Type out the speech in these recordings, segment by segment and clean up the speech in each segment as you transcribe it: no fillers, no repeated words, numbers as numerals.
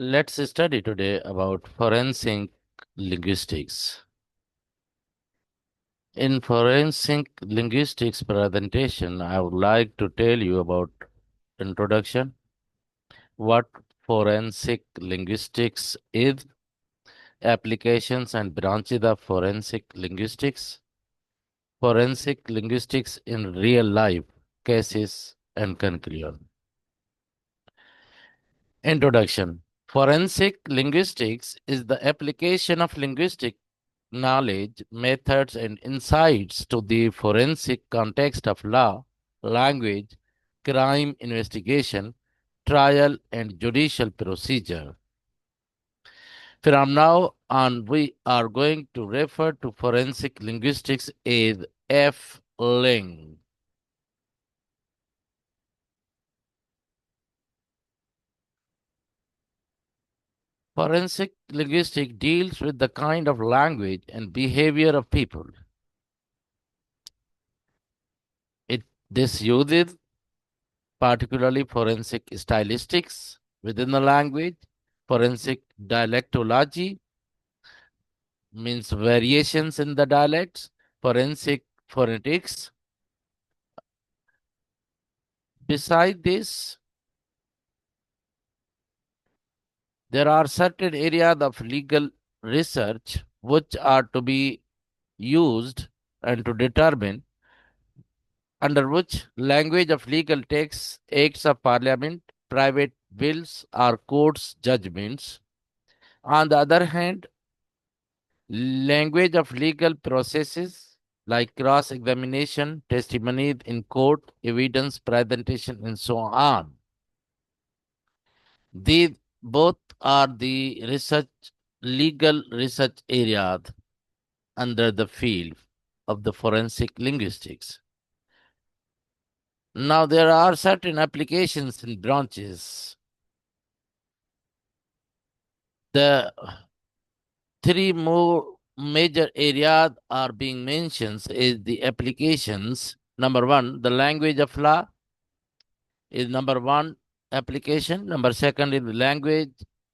Let's study today about forensic linguistics. In forensic linguistics presentation, I would like to tell you about introduction, what forensic linguistics is, applications and branches of forensic linguistics in real life cases, and conclusion. Introduction. Forensic linguistics is the application of linguistic knowledge, methods, and insights to the forensic context of law, language, crime investigation, trial, and judicial procedure. From now on, we are going to refer to forensic linguistics as F-Ling. Forensic linguistics deals with the kind of language and behavior of people. This uses particularly forensic stylistics within the language, forensic dialectology means variations in the dialects, forensic phonetics. Beside this, there are certain areas of legal research which are to be used and to determine under which language of legal texts, acts of parliament, private wills, or courts' judgments. On the other hand, language of legal processes like cross examination, testimony in court, evidence presentation, and so on. These both are the legal research areas under the field of the forensic linguistics. Now, there are certain applications and branches. The three more major areas are being mentioned is the applications. Number one, the language of law is number one application. Number second is language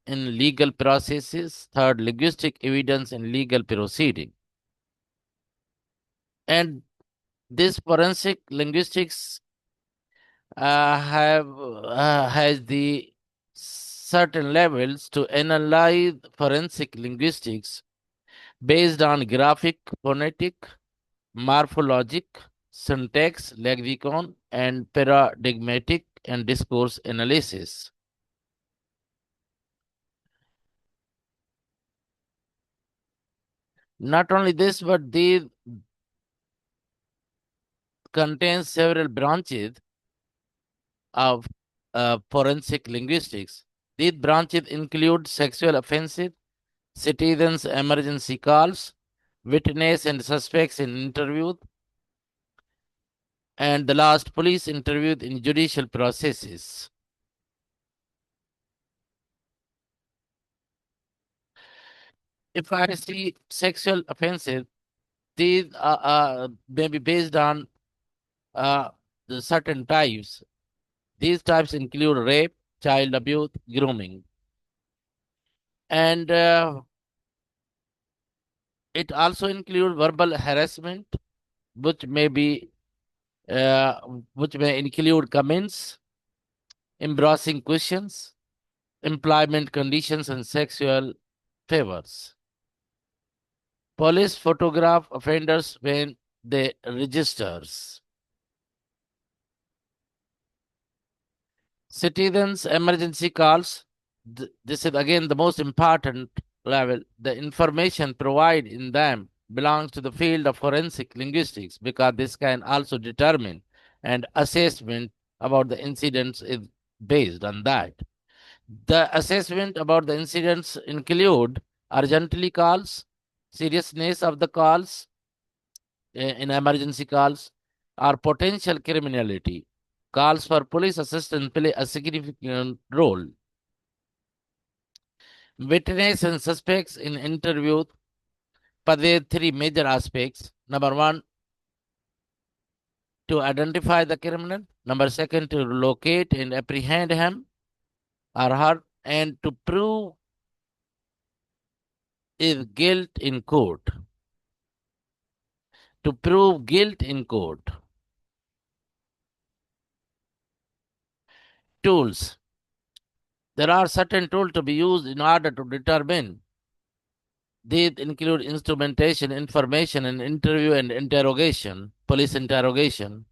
in legal processes. Third, linguistic evidence in legal proceeding. And this forensic linguistics has the certain levels to analyze forensic linguistics based on graphic, phonetic, morphologic, syntax, lexicon, and paradigmatic and discourse analysis. Not only this, but these contains several branches of forensic linguistics. These branches include sexual offenses, citizens' emergency calls, witness and suspects in interviews, and the last police interviews in judicial processes. If I see sexual offenses, these are may be based on the certain types. These types include rape, child abuse, grooming, and it also includes verbal harassment, which may be uh, which may include comments, embarrassing questions, employment conditions, and sexual favors. Police photograph offenders when they registers. Citizens emergency calls. This is again the most important level. The information provided in them belongs to the field of forensic linguistics because this can also determine and assessment about the incidents is based on that. The assessment about the incidents include urgently calls, seriousness of the calls in emergency calls, or potential criminality. Calls for police assistance play a significant role. Witness and suspects in interview there three major aspects. Number one, to identify the criminal. Number second, to locate and apprehend him or her. and to prove is guilt in court. To prove guilt in court. Tools. There are certain tools to be used in order to determine. These include instrumentation, information, and interview and interrogation, police interrogation.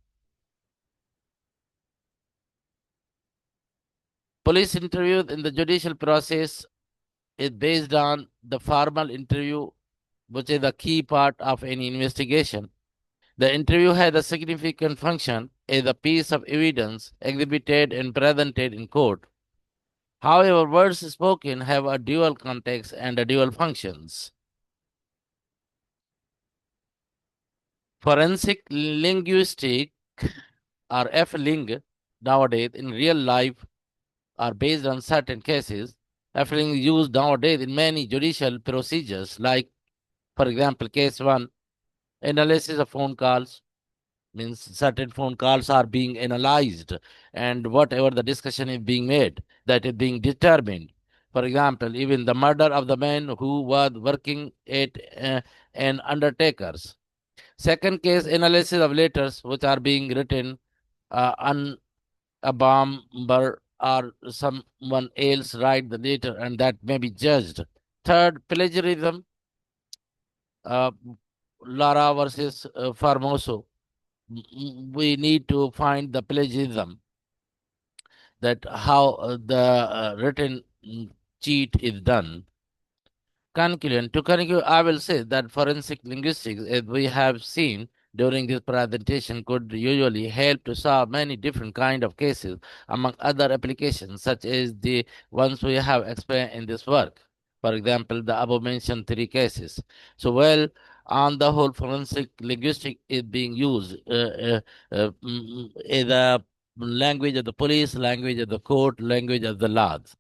Police interviews in the judicial process is based on the formal interview, which is the key part of any investigation. The interview has a significant function as a piece of evidence exhibited and presented in court. However, words spoken have a dual context and a dual functions. Forensic linguistic or F-ling nowadays in real life are based on certain cases. F-ling is used nowadays in many judicial procedures, like, for example, case one, analysis of phone calls, means certain phone calls are being analyzed and whatever the discussion is being made, that is being determined. For example, even the murder of the man who was working at an undertaker's. Second case, analysis of letters which are being written on a bomber or someone else write the letter and that may be judged. Third, plagiarism, uh, Lara versus Formoso. We need to find the plagiarism, that how the written cheat is done. Conclusion. To conclude, I will say that forensic linguistics, as we have seen during this presentation, could usually help to solve many different kind of cases, among other applications, such as the ones we have explained in this work. For example, the above mentioned three cases. So, well, on the whole, forensic linguistics is being used as a language of the police, language of the court, language of the laws.